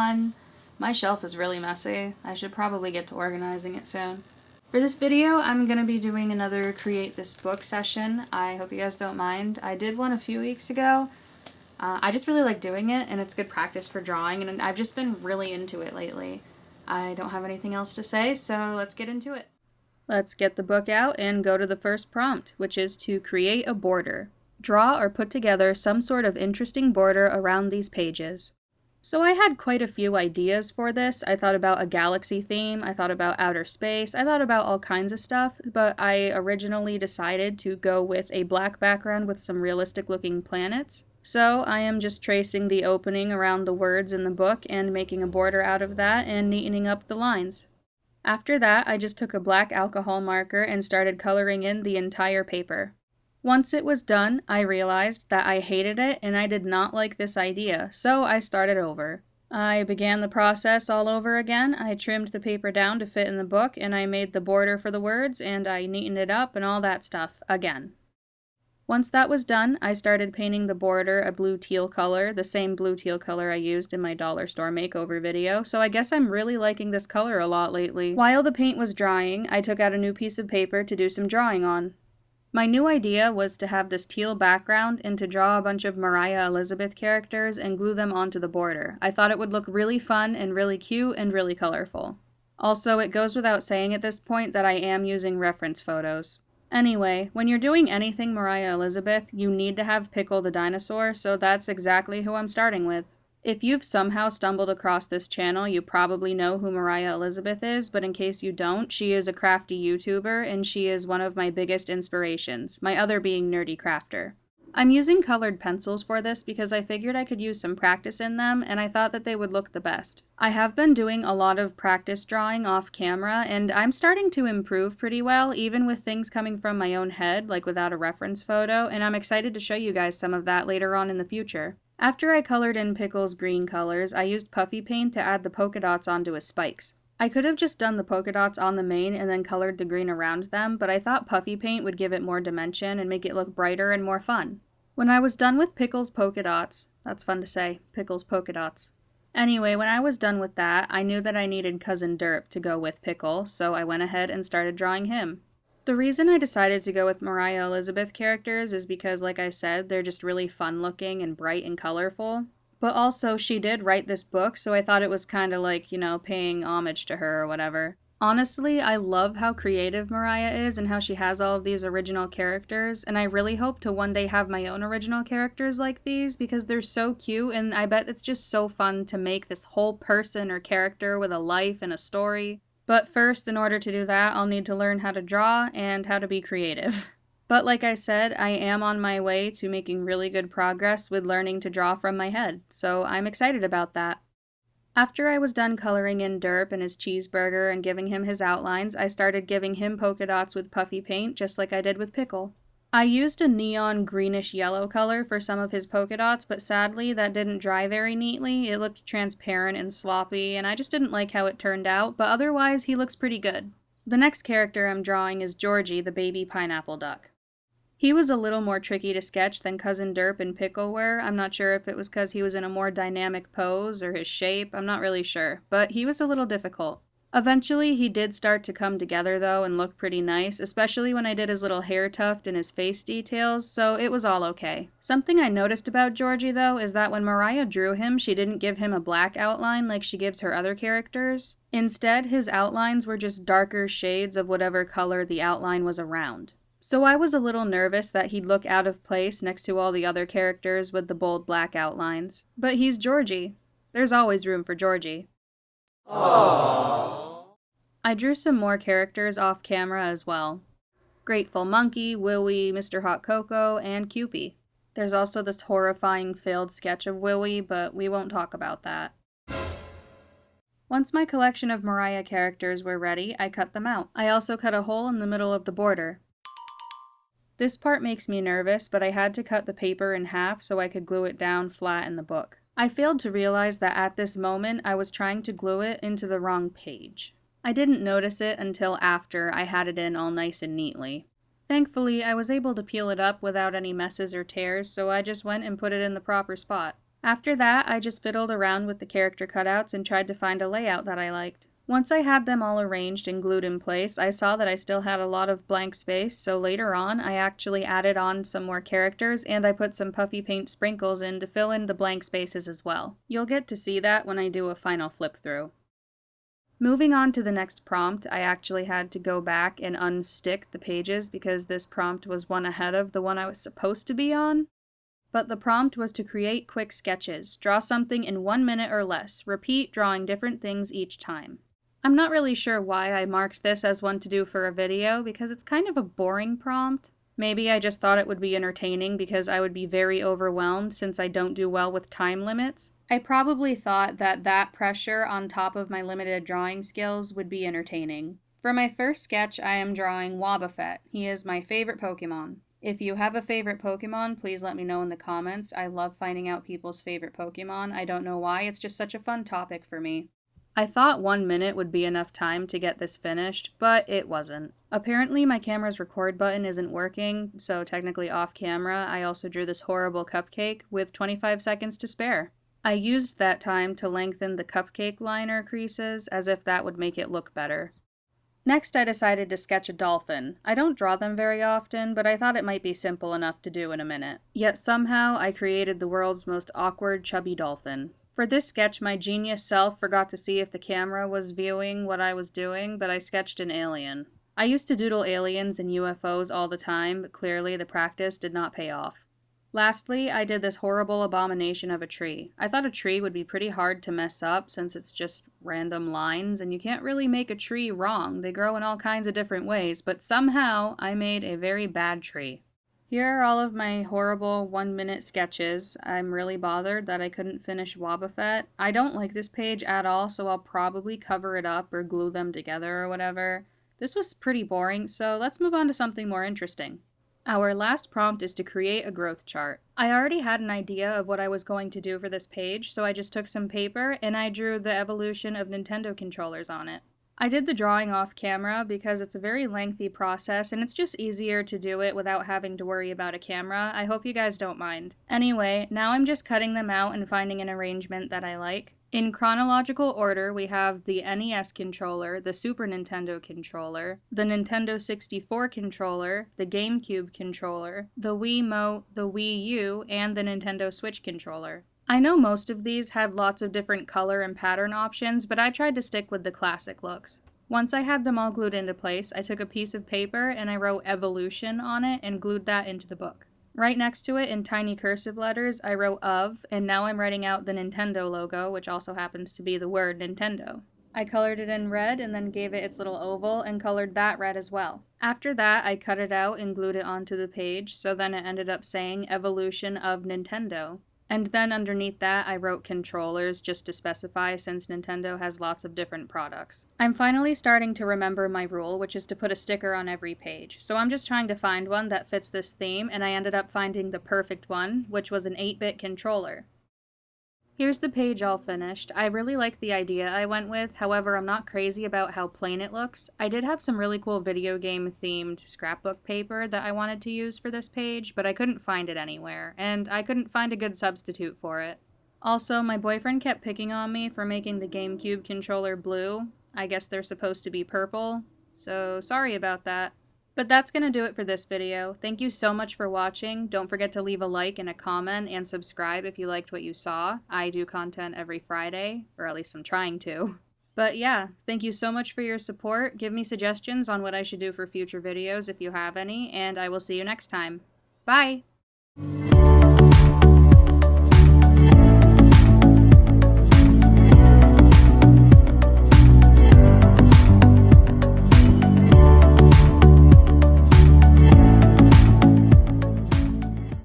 everyone. My shelf is really messy. I should probably get to organizing it soon. For this video, I'm going to be doing another Create This Book session. I hope you guys don't mind. I did one a few weeks ago. I just really like doing it, and it's good practice for drawing, and I've just been really into it lately. I don't have anything else to say, so let's get into it. Let's get the book out and go to the first prompt, which is to create a border. Draw or put together some sort of interesting border around these pages. So I had quite a few ideas for this. I thought about a galaxy theme, I thought about outer space, I thought about all kinds of stuff, but I originally decided to go with a black background with some realistic looking planets. So I am just tracing the opening around the words in the book and making a border out of that and neatening up the lines. After that, I just took a black alcohol marker and started coloring in the entire paper. Once it was done, I realized that I hated it and I did not like this idea, so I started over. I began the process all over again. I trimmed the paper down to fit in the book, and I made the border for the words, and I neatened it up and all that stuff again. Once that was done, I started painting the border a blue-teal color, the same blue-teal color I used in my dollar store makeover video, so I guess I'm really liking this color a lot lately. While the paint was drying, I took out a new piece of paper to do some drawing on. My new idea was to have this teal background and to draw a bunch of Mariah Elizabeth characters and glue them onto the border. I thought it would look really fun and really cute and really colorful. Also, it goes without saying at this point that I am using reference photos. Anyway, when you're doing anything Mariah Elizabeth, you need to have Pickle the dinosaur, so that's exactly who I'm starting with. If you've somehow stumbled across this channel, you probably know who Mariah Elizabeth is, but in case you don't, she is a crafty YouTuber, and she is one of my biggest inspirations, my other being Nerdy Crafter. I'm using colored pencils for this because I figured I could use some practice in them, and I thought that they would look the best. I have been doing a lot of practice drawing off camera, and I'm starting to improve pretty well, even with things coming from my own head, like without a reference photo, and I'm excited to show you guys some of that later on in the future. After I colored in Pickle's green colors, I used puffy paint to add the polka dots onto his spikes. I could have just done the polka dots on the mane and then colored the green around them, but I thought puffy paint would give it more dimension and make it look brighter and more fun. When I was done with Pickle's polka dots, that's fun to say, Pickle's polka dots. Anyway, when I was done with that, I knew that I needed Cousin Derp to go with Pickle, so I went ahead and started drawing him. The reason I decided to go with Mariah Elizabeth characters is because, like I said, they're just really fun looking and bright and colorful. But also, she did write this book, so I thought it was kind of like, paying homage to her or whatever. Honestly, I love how creative Mariah is and how she has all of these original characters, and I really hope to one day have my own original characters like these because they're so cute, and I bet it's just so fun to make this whole person or character with a life and a story. But first, in order to do that, I'll need to learn how to draw and how to be creative. But like I said, I am on my way to making really good progress with learning to draw from my head, so I'm excited about that. After I was done coloring in Derp and his cheeseburger and giving him his outlines, I started giving him polka dots with puffy paint, just like I did with Pickle. I used a neon greenish yellow color for some of his polka dots, but sadly that didn't dry very neatly. It looked transparent and sloppy, and I just didn't like how it turned out, but otherwise he looks pretty good. The next character I'm drawing is Georgie, the baby pineapple duck. He was a little more tricky to sketch than Cousin Derp and Pickle were. I'm not sure if it was because he was in a more dynamic pose or his shape, I'm not really sure, but he was a little difficult. Eventually, he did start to come together though and look pretty nice, especially when I did his little hair tuft and his face details, so it was all okay. Something I noticed about Georgie though is that when Mariah drew him, she didn't give him a black outline like she gives her other characters. Instead, his outlines were just darker shades of whatever color the outline was around. So I was a little nervous that he'd look out of place next to all the other characters with the bold black outlines. But he's Georgie. There's always room for Georgie. Aww. I drew some more characters off camera as well. Grateful Monkey, Willy, Mr. Hot Cocoa, and Cupie. There's also this horrifying failed sketch of Willy, but we won't talk about that. Once my collection of Mariah characters were ready, I cut them out. I also cut a hole in the middle of the border. This part makes me nervous, but I had to cut the paper in half so I could glue it down flat in the book. I failed to realize that at this moment I was trying to glue it into the wrong page. I didn't notice it until after I had it in all nice and neatly. Thankfully, I was able to peel it up without any messes or tears, so I just went and put it in the proper spot. After that, I just fiddled around with the character cutouts and tried to find a layout that I liked. Once I had them all arranged and glued in place, I saw that I still had a lot of blank space, so later on, I actually added on some more characters and I put some puffy paint sprinkles in to fill in the blank spaces as well. You'll get to see that when I do a final flip through. Moving on to the next prompt, I actually had to go back and unstick the pages because this prompt was one ahead of the one I was supposed to be on. But the prompt was to create quick sketches. Draw something in 1 minute or less. Repeat drawing different things each time. I'm not really sure why I marked this as one to do for a video because it's kind of a boring prompt. Maybe I just thought it would be entertaining because I would be very overwhelmed since I don't do well with time limits. I probably thought that pressure on top of my limited drawing skills would be entertaining. For my first sketch, I am drawing Wobbuffet. He is my favorite Pokemon. If you have a favorite Pokemon, please let me know in the comments. I love finding out people's favorite Pokemon. I don't know why, it's just such a fun topic for me. I thought 1 minute would be enough time to get this finished, but it wasn't. Apparently my camera's record button isn't working, so technically off camera, I also drew this horrible cupcake with 25 seconds to spare. I used that time to lengthen the cupcake liner creases as if that would make it look better. Next, I decided to sketch a dolphin. I don't draw them very often, but I thought it might be simple enough to do in a minute. Yet somehow, I created the world's most awkward, chubby dolphin. For this sketch, my genius self forgot to see if the camera was viewing what I was doing, but I sketched an alien. I used to doodle aliens and UFOs all the time, but clearly the practice did not pay off. Lastly, I did this horrible abomination of a tree. I thought a tree would be pretty hard to mess up since it's just random lines, and you can't really make a tree wrong. They grow in all kinds of different ways, but somehow I made a very bad tree. Here are all of my horrible 1 minute sketches. I'm really bothered that I couldn't finish Wobbuffet. I don't like this page at all, so I'll probably cover it up or glue them together or whatever. This was pretty boring, so let's move on to something more interesting. Our last prompt is to create a growth chart. I already had an idea of what I was going to do for this page, so I just took some paper and I drew the evolution of Nintendo controllers on it. I did the drawing off camera because it's a very lengthy process and it's just easier to do it without having to worry about a camera. I hope you guys don't mind. Anyway, now I'm just cutting them out and finding an arrangement that I like. In chronological order, we have the NES controller, the Super Nintendo controller, the Nintendo 64 controller, the GameCube controller, the Wiimote, the Wii U, and the Nintendo Switch controller. I know most of these had lots of different color and pattern options, but I tried to stick with the classic looks. Once I had them all glued into place, I took a piece of paper and I wrote Evolution on it and glued that into the book. Right next to it, in tiny cursive letters, I wrote of, and now I'm writing out the Nintendo logo, which also happens to be the word Nintendo. I colored it in red and then gave it its little oval and colored that red as well. After that, I cut it out and glued it onto the page, so then it ended up saying Evolution of Nintendo. And then underneath that, I wrote controllers just to specify since Nintendo has lots of different products. I'm finally starting to remember my rule, which is to put a sticker on every page. So I'm just trying to find one that fits this theme, and I ended up finding the perfect one, which was an 8-bit controller. Here's the page all finished. I really like the idea I went with, however I'm not crazy about how plain it looks. I did have some really cool video game themed scrapbook paper that I wanted to use for this page, but I couldn't find it anywhere, and I couldn't find a good substitute for it. Also, my boyfriend kept picking on me for making the GameCube controller blue. I guess they're supposed to be purple, so sorry about that. But that's gonna do it for this video. Thank you so much for watching. Don't forget to leave a like and a comment and subscribe if you liked what you saw. I do content every Friday, or at least I'm trying to. But yeah, thank you so much for your support. Give me suggestions on what I should do for future videos if you have any, and I will see you next time. Bye!